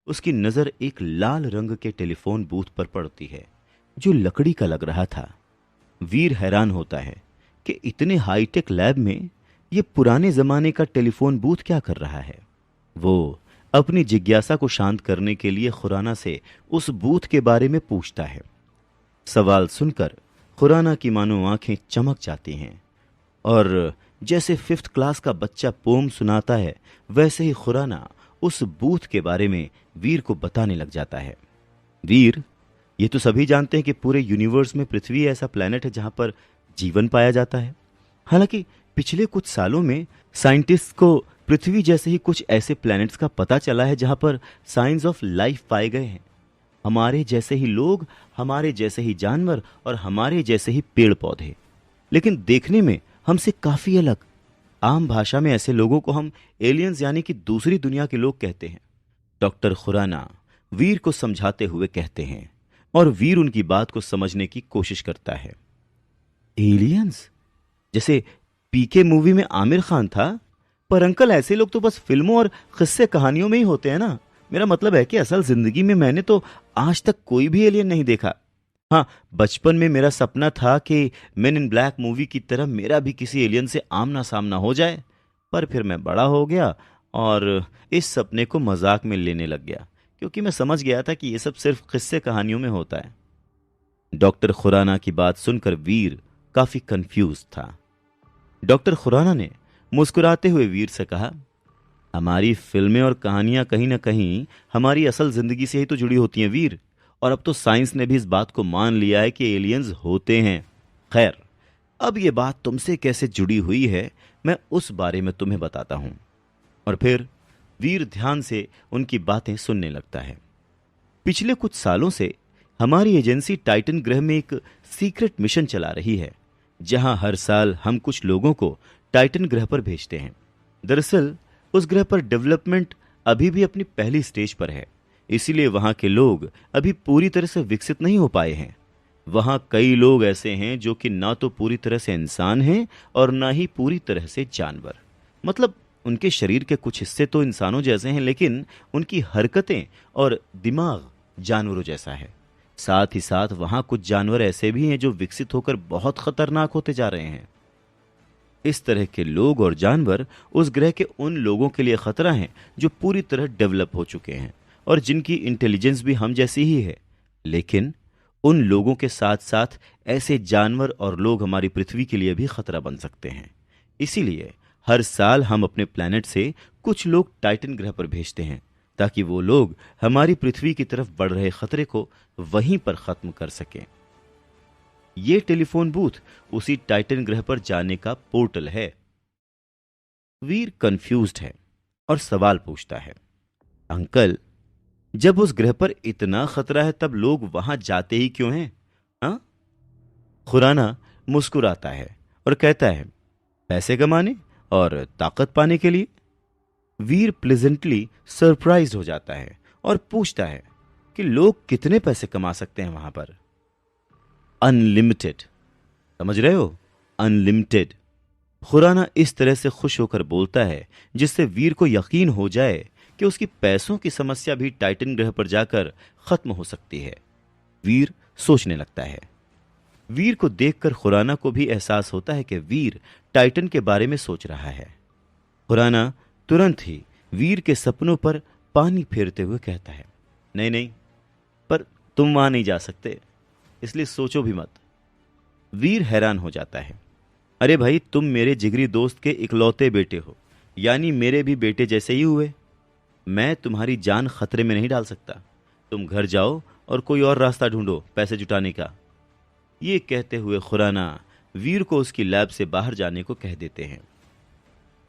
उसकी नजर एक लाल रंग के टेलीफोन बूथ पर पड़ती है जो लकड़ी का लग रहा था। वीर हैरान होता है कि इतने हाईटेक लैब में यह पुराने जमाने का टेलीफोन बूथ क्या कर रहा है। वो अपनी जिज्ञासा को शांत करने के लिए खुराना से उस बूथ के बारे में पूछता है। सवाल सुनकर खुराना की मानो आंखें चमक जाती हैं और जैसे फिफ्थ क्लास का बच्चा पोम सुनाता है वैसे ही खुराना उस बूथ के बारे में वीर को बताने लग जाता है। वीर, ये तो सभी जानते हैं कि पूरे यूनिवर्स में पृथ्वी ऐसा प्लेनेट है जहां पर जीवन पाया जाता है। हालांकि पिछले कुछ सालों में साइंटिस्ट को पृथ्वी जैसे ही कुछ ऐसे प्लैनेट्स का पता चला है जहां पर साइंस ऑफ लाइफ पाए गए हैं। हमारे जैसे ही लोग, हमारे जैसे ही जानवर और हमारे जैसे ही पेड़ पौधे, लेकिन देखने में हमसे काफी अलग। आम भाषा में ऐसे लोगों को हम एलियंस यानी कि दूसरी दुनिया के लोग कहते हैं। डॉक्टर खुराना वीर को समझाते हुए कहते हैं और वीर उनकी बात को समझने की कोशिश करता है। एलियंस? जैसे पीके मूवी में आमिर खान था? पर अंकल, ऐसे लोग तो बस फिल्मों और किस्से कहानियों में ही होते हैं ना। मेरा मतलब है कि असल जिंदगी में मैंने तो आज तक कोई भी एलियन नहीं देखा। हाँ, बचपन में मेरा सपना था कि मेन इन ब्लैक मूवी की तरह मेरा भी किसी एलियन से आमना सामना हो जाए, पर फिर मैं बड़ा हो गया और इस सपने को मजाक में लेने लग गया, क्योंकि मैं समझ गया था कि यह सब सिर्फ किस्से कहानियों में होता है। डॉक्टर खुराना की बात सुनकर वीर काफी कंफ्यूज था। डॉक्टर खुराना ने मुस्कुराते हुए वीर से कहा, हमारी फिल्में और कहानियां कहीं ना कहीं हमारी असल जिंदगी से ही तो जुड़ी होती हैं वीर, और अब तो साइंस ने भी इस बात को मान लिया है कि एलियंस होते हैं। खैर, अब यह बात तुमसे कैसे जुड़ी हुई है मैं उस बारे में तुम्हें बताता हूं। और फिर वीर ध्यान से उनकी बातें सुनने लगता है। पिछले कुछ सालों से हमारी एजेंसी टाइटन ग्रह में एक सीक्रेट मिशन चला रही है, जहां हर साल हम कुछ लोगों को टाइटन ग्रह पर भेजते हैं। दरअसल उस ग्रह पर डेवलपमेंट अभी भी अपनी पहली स्टेज पर है, इसीलिए वहां के लोग अभी पूरी तरह से विकसित नहीं हो पाए हैं। वहां कई लोग ऐसे हैं जो कि ना तो पूरी तरह से इंसान हैं और ना ही पूरी तरह से जानवर। मतलब उनके शरीर के कुछ हिस्से तो इंसानों जैसे हैं, लेकिन उनकी हरकतें और दिमाग जानवरों जैसा है। साथ ही साथ वहां कुछ जानवर ऐसे भी हैं जो विकसित होकर बहुत खतरनाक होते जा रहे हैं। इस तरह के लोग और जानवर उस ग्रह के उन लोगों के लिए खतरा हैं जो पूरी तरह डेवलप हो चुके हैं और जिनकी इंटेलिजेंस भी हम जैसी ही है। लेकिन उन लोगों के साथ साथ ऐसे जानवर और लोग हमारी पृथ्वी के लिए भी खतरा बन सकते हैं। इसीलिए हर साल हम अपने प्लेनेट से कुछ लोग टाइटन ग्रह पर भेजते हैं, ताकि वो लोग हमारी पृथ्वी की तरफ बढ़ रहे खतरे को वहीं पर खत्म कर सकें। ये टेलीफोन बूथ उसी टाइटन ग्रह पर जाने का पोर्टल है। वीर कंफ्यूज्ड है और सवाल पूछता है, अंकल, जब उस ग्रह पर इतना खतरा है तब लोग वहां जाते ही क्यों हैं? हाँ? खुराना मुस्कुराता है और कहता है, पैसे कमाने और ताकत पाने के लिए। वीर प्लेजेंटली सरप्राइज हो जाता है और पूछता है कि लोग कितने पैसे कमा सकते हैं वहां पर? अनलिमिटेड, समझ रहे हो? अनलिमिटेड। खुराना इस तरह से खुश होकर बोलता है जिससे वीर को यकीन हो जाए कि उसकी पैसों की समस्या भी टाइटन ग्रह पर जाकर खत्म हो सकती है। वीर सोचने लगता है। वीर को देखकर खुराना को भी एहसास होता है कि वीर टाइटन के बारे में सोच रहा है। खुराना तुरंत ही वीर के सपनों पर पानी फेरते हुए कहता है, नहीं नहीं, पर तुम वहां नहीं जा सकते, इसलिए सोचो भी मत। वीर हैरान हो जाता है, अरे भाई, तुम मेरे जिगरी दोस्त के इकलौते बेटे हो, यानी मेरे भी बेटे जैसे ही हुए। मैं तुम्हारी जान खतरे में नहीं डाल सकता। तुम घर जाओ और कोई और रास्ता ढूंढो पैसे जुटाने का। ये कहते हुए खुराना वीर को उसकी लैब से बाहर जाने को कह देते हैं।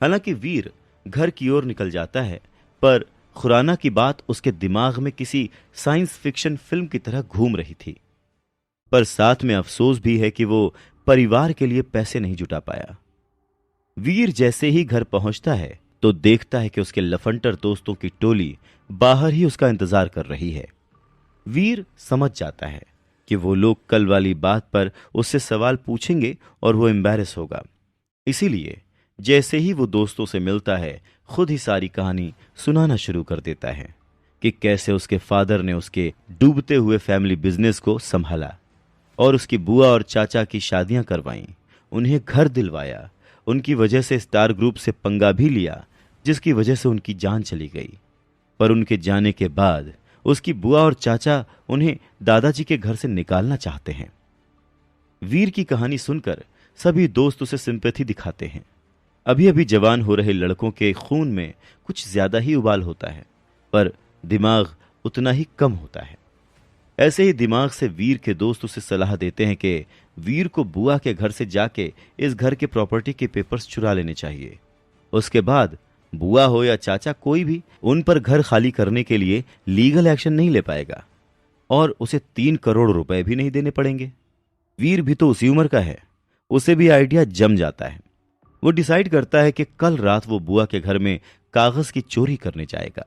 हालांकि वीर घर की ओर निकल जाता है, पर खुराना की बात उसके दिमाग में किसी साइंस फिक्शन फिल्म की तरह घूम रही थी। पर साथ में अफसोस भी है कि वो परिवार के लिए पैसे नहीं जुटा पाया। वीर जैसे ही घर पहुंचता है तो देखता है कि उसके लफंटर दोस्तों की टोली बाहर ही उसका इंतजार कर रही है। वीर समझ जाता है कि वो लोग कल वाली बात पर उससे सवाल पूछेंगे और वो एम्बैरेस होगा। इसीलिए जैसे ही वो दोस्तों से मिलता है, खुद ही सारी कहानी सुनाना शुरू कर देता है। कि कैसे उसके फादर ने उसके डूबते हुए फैमिली बिजनेस को संभाला और उसकी बुआ और चाचा की शादियां करवाईं, उन्हें घर दिलवाया, उनकी वजह से स्टार ग्रुप से पंगा भी लिया, जिसकी वजह से उनकी जान चली गई। पर उनके जाने के बाद उसकी बुआ और चाचा उन्हें दादाजी के घर से निकालना चाहते हैं। वीर की कहानी सुनकर सभी दोस्त उसे सिंपैथी दिखाते हैं। अभी अभी जवान हो रहे लड़कों के खून में कुछ ज्यादा ही उबाल होता है, पर दिमाग उतना ही कम होता है। ऐसे ही दिमाग से वीर के दोस्त उसे सलाह देते हैं कि वीर को बुआ के घर से जाके इस घर के प्रॉपर्टी के पेपर्स चुरा लेने चाहिए। उसके बाद बुआ हो या चाचा, कोई भी उन पर घर खाली करने के लिए लीगल एक्शन नहीं ले पाएगा और उसे 3 करोड़ रुपए भी नहीं देने पड़ेंगे। वीर भी तो उसी उम्र का है, उसे भी आइडिया जम जाता है। वो डिसाइड करता है कि कल रात वो बुआ के घर में कागज की चोरी करने जाएगा।